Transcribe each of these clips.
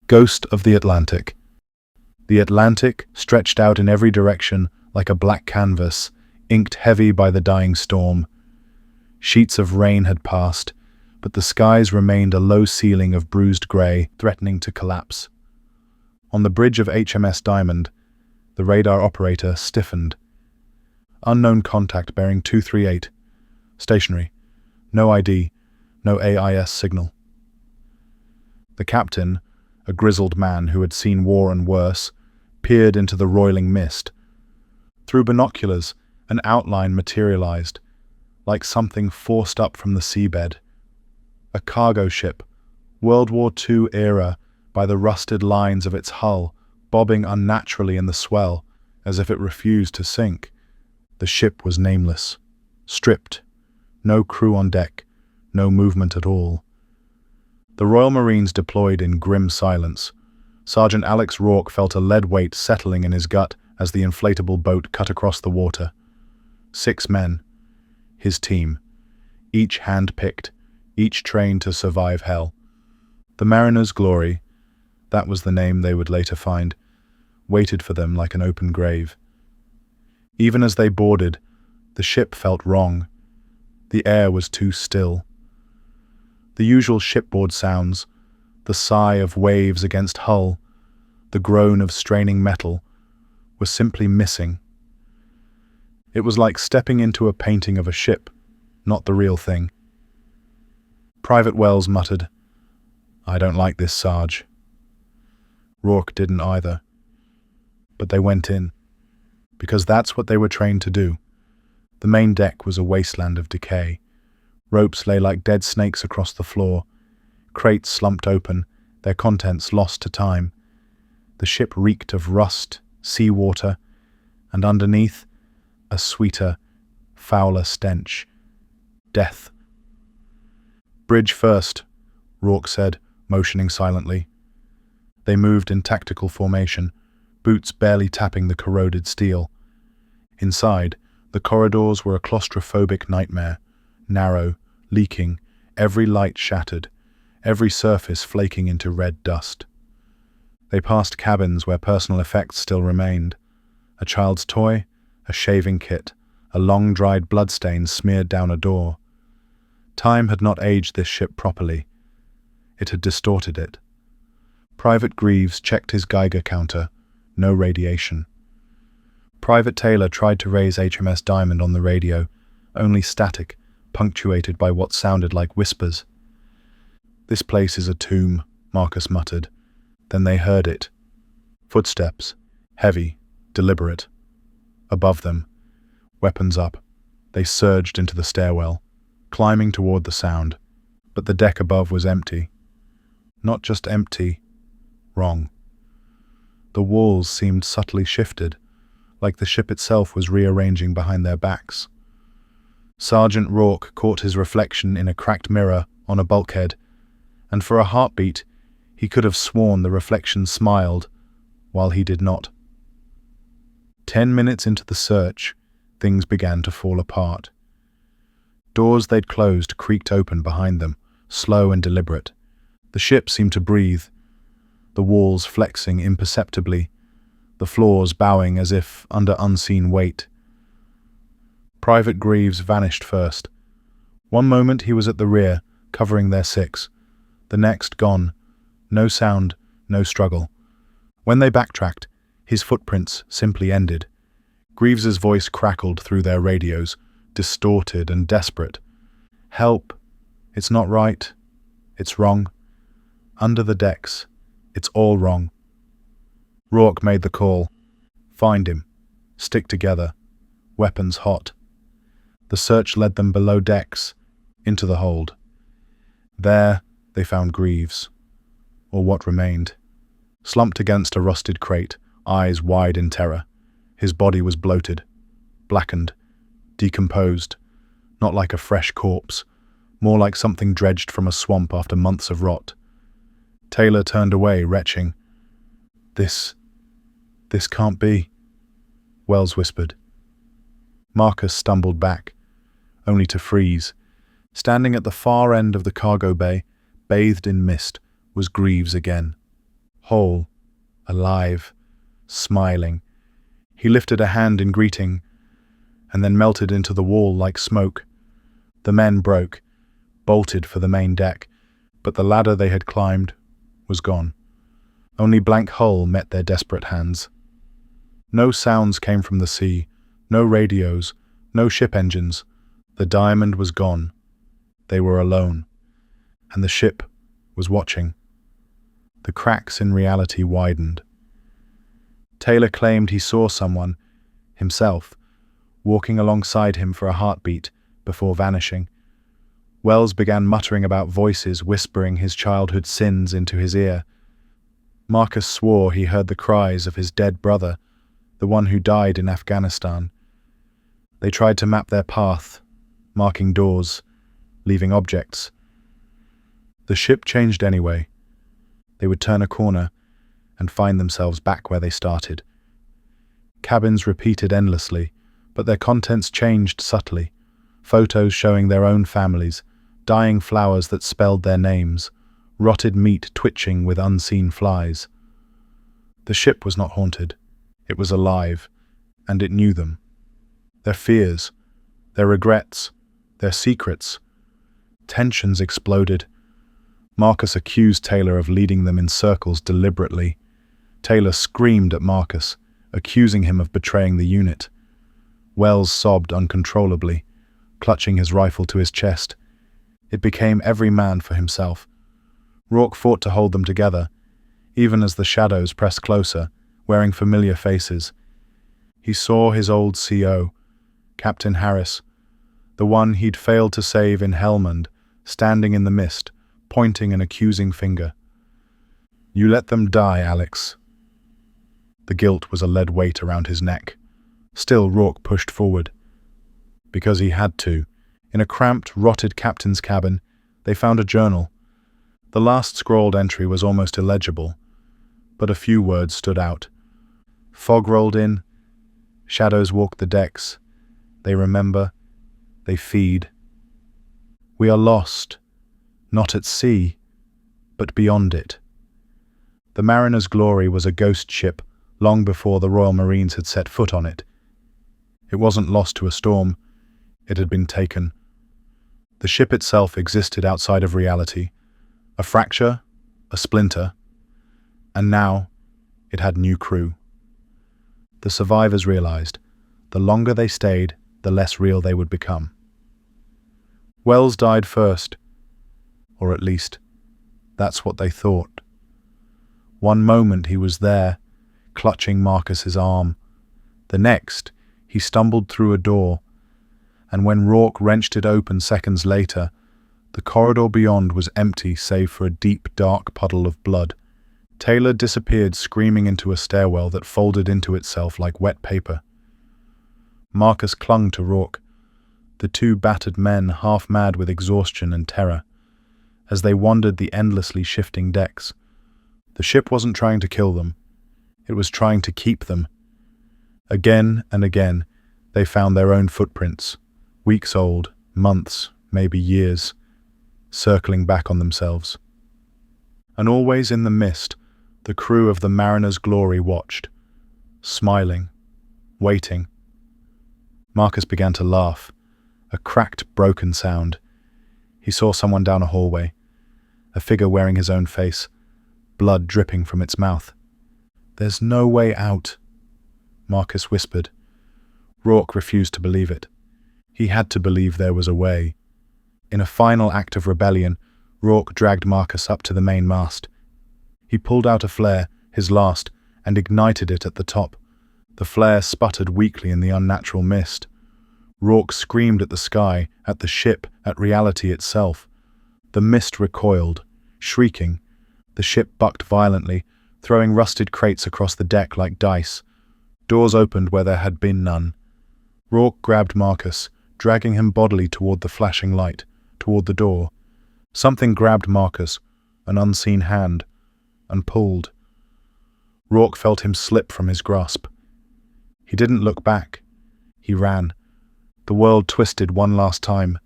Ghost of the Atlantic. The Atlantic stretched out in every direction like a black canvas, inked heavy by the dying storm. Sheets of rain had passed, but the skies remained a low ceiling of bruised grey, threatening to collapse. On the bridge of HMS Diamond, the radar operator stiffened. Unknown contact bearing 238. Stationary. No ID. No AIS signal. The captain, a grizzled man who had seen war and worse, peered into the roiling mist. Through binoculars, an outline materialized, like something forced up from the seabed. A cargo ship, World War II-era, by the rusted lines of its hull, bobbing unnaturally in the swell, as if it refused to sink. The ship was nameless, stripped, no crew on deck, no movement at all. The Royal Marines deployed in grim silence. Sergeant Alex Rourke felt a lead weight settling in his gut as the inflatable boat cut across the water. 6 men, his team, each hand-picked, each trained to survive hell. The Mariner's Glory, that was the name they would later find, waited for them like an open grave. Even as they boarded, the ship felt wrong. The air was too still. The usual shipboard sounds, the sigh of waves against hull, the groan of straining metal, were simply missing. It was like stepping into a painting of a ship, not the real thing. Private Wells muttered, "I don't like this, Sarge." Rourke didn't either. But they went in, because that's what they were trained to do. The main deck was a wasteland of decay. Ropes lay like dead snakes across the floor. Crates slumped open, their contents lost to time. The ship reeked of rust, seawater, and underneath, a sweeter, fouler stench. Death. "Bridge first," Rourke said, motioning silently. They moved in tactical formation, boots barely tapping the corroded steel. Inside, the corridors were a claustrophobic nightmare, narrow, leaking, every light shattered, every surface flaking into red dust. They passed cabins where personal effects still remained. A child's toy, a shaving kit, a long-dried bloodstain smeared down a door. Time had not aged this ship properly. It had distorted it. Private Greaves checked his Geiger counter. No radiation. Private Taylor tried to raise HMS Diamond on the radio, only static, punctuated by what sounded like whispers. "This place is a tomb," Marcus muttered. Then they heard it. Footsteps, heavy, deliberate. Above them, weapons up, they surged into the stairwell, climbing toward the sound. But the deck above was empty. Not just empty, wrong. The walls seemed subtly shifted, like the ship itself was rearranging behind their backs. Sergeant Rourke caught his reflection in a cracked mirror on a bulkhead, and for a heartbeat, he could have sworn the reflection smiled, while he did not. 10 minutes into the search, things began to fall apart. Doors they'd closed creaked open behind them, slow and deliberate. The ship seemed to breathe, the walls flexing imperceptibly, the floors bowing as if under unseen weight. Private Greaves vanished first. One moment he was at the rear, covering their 6. The next gone. No sound, no struggle. When they backtracked, his footprints simply ended. Greaves's voice crackled through their radios, distorted and desperate. "Help! It's not right. It's wrong. Under the decks. It's all wrong." Rourke made the call. Find him. Stick together. Weapons hot. The search led them below decks, into the hold. There, they found Greaves, or what remained. Slumped against a rusted crate, eyes wide in terror. His body was bloated, blackened, decomposed, not like a fresh corpse, more like something dredged from a swamp after months of rot. Taylor turned away, retching. This can't be," Wells whispered. Marcus stumbled back, only to freeze. Standing at the far end of the cargo bay, bathed in mist, was Greaves again. whole, alive, smiling. He lifted a hand in greeting, and then melted into the wall like smoke. The men broke, bolted for the main deck, but the ladder they had climbed was gone. Only blank hull met their desperate hands. No sounds came from the sea, no radios, no ship engines. The Diamond was gone. They were alone. And the ship was watching. The cracks in reality widened. Taylor claimed he saw someone, himself, walking alongside him for a heartbeat before vanishing. Wells began muttering about voices whispering his childhood sins into his ear. Marcus swore he heard the cries of his dead brother, the one who died in Afghanistan. They tried to map their path, marking doors, leaving objects. The ship changed anyway. They would turn a corner and find themselves back where they started. Cabins repeated endlessly, but their contents changed subtly. Photos showing their own families, dying flowers that spelled their names, rotted meat twitching with unseen flies. The ship was not haunted. It was alive, and it knew them. Their fears, their regrets, their secrets. Tensions exploded. Marcus accused Taylor of leading them in circles deliberately. Taylor screamed at Marcus, accusing him of betraying the unit. Wells sobbed uncontrollably, clutching his rifle to his chest. It became every man for himself. Rourke fought to hold them together, even as the shadows pressed closer, wearing familiar faces. He saw his old CO, Captain Harris, the one he'd failed to save in Helmand, standing in the mist, pointing an accusing finger. "You let them die, Alex." The guilt was a lead weight around his neck. Still, Rourke pushed forward. Because he had to. In a cramped, rotted captain's cabin, they found a journal. The last scrawled entry was almost illegible, but a few words stood out. Fog rolled in. Shadows walked the decks. They remember. They feed. We are lost, not at sea, but beyond it. The Mariner's Glory was a ghost ship long before the Royal Marines had set foot on it. It wasn't lost to a storm. It had been taken. The ship itself existed outside of reality, a fracture, a splinter, and now it had new crew. The survivors realized, the longer they stayed, the less real they would become. Wells died first, or at least, that's what they thought. One moment he was there, clutching Marcus's arm. The next, he stumbled through a door, and when Rourke wrenched it open seconds later, the corridor beyond was empty save for a deep, dark puddle of blood. Taylor disappeared screaming into a stairwell that folded into itself like wet paper. Marcus clung to Rourke, the two battered men half mad with exhaustion and terror, as they wandered the endlessly shifting decks. The ship wasn't trying to kill them. It was trying to keep them. Again and again, they found their own footprints, weeks old, months, maybe years, circling back on themselves. And always in the mist, the crew of the Mariner's Glory watched, smiling, waiting. Marcus began to laugh, a cracked, broken sound. He saw someone down a hallway, a figure wearing his own face, blood dripping from its mouth. "There's no way out," Marcus whispered. Rourke refused to believe it. He had to believe there was a way. In a final act of rebellion, Rourke dragged Marcus up to the main mast. He pulled out a flare, his last, and ignited it at the top. The flare sputtered weakly in the unnatural mist. Rourke screamed at the sky, at the ship, at reality itself. The mist recoiled, shrieking. The ship bucked violently, throwing rusted crates across the deck like dice. Doors opened where there had been none. Rourke grabbed Marcus, dragging him bodily toward the flashing light, toward the door. Something grabbed Marcus, an unseen hand, and pulled. Rourke felt him slip from his grasp. He didn't look back. He ran. The world twisted one last time,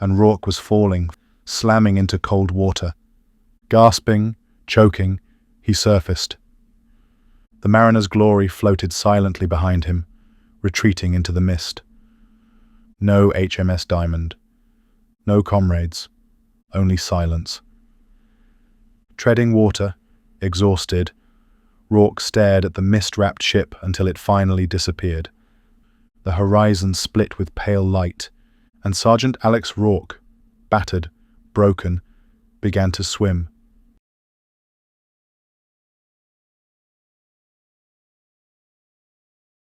and Rourke was falling, slamming into cold water. Gasping, choking, he He surfaced. The mariner's glory floated silently behind him, retreating into the mist. No HMS Diamond. No comrades. Only silence. Treading water, exhausted, Rourke stared at the mist-wrapped ship until it finally disappeared. The horizon split with pale light, and Sergeant Alex Rourke, battered, broken, began to swim,